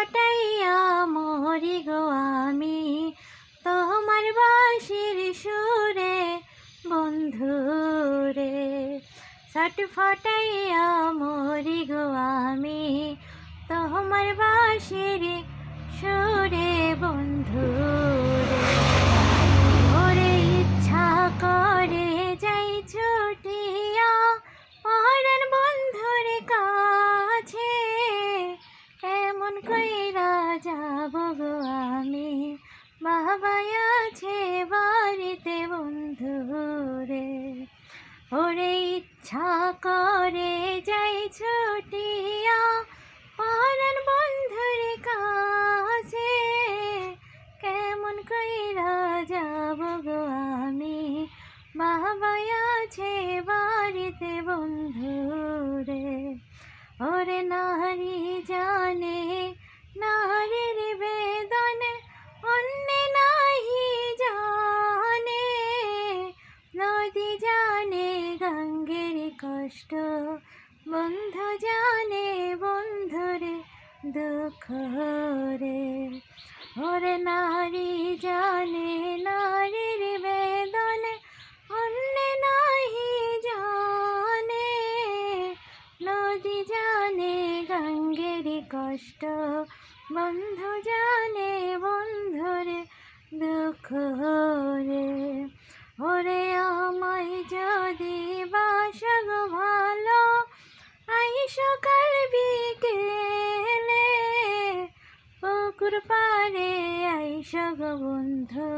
ছটফটাইয়া মরি গো আমি তোমার বাঁশির সুরে বন্ধুরে। ছটফটাইয়া মরি গো আমি তোমার বাঁশির সুরে বন্ধুরে। ওরে ইচ্ছা করে যাই ছুটিয়া পরাণ বন্ধুর কাছে, কেমন কইরা যাব গো আমি বাবা আছে বাড়িতে বন্ধুরে। ওরে ইচ্ছা করে যাই ছুটিয়া পরাণ বন্ধুর কাছে, কেমন কইরা যাব গো আমি বাবা আছে বাড়িতে বন্ধুরে। ওরে নারী জানে নারীর বেদন অন্য নাহি জানে, নদী জানে গঙ্গের কষ্ট বন্ধু জানে বন্ধুরে দুঃখ রে। ওরে নারী জানে নারীর বেদন অন্য নাহি জানে, নদী জানে গঙ্গের কষ্ট বন্ধু জানে বন্ধুরে দুঃখ রে। ওরে আমায় যদি বাসো গো ভালো আই সকাল বিকেলে, পুকুর পাড়ে আইসো গো বন্ধু।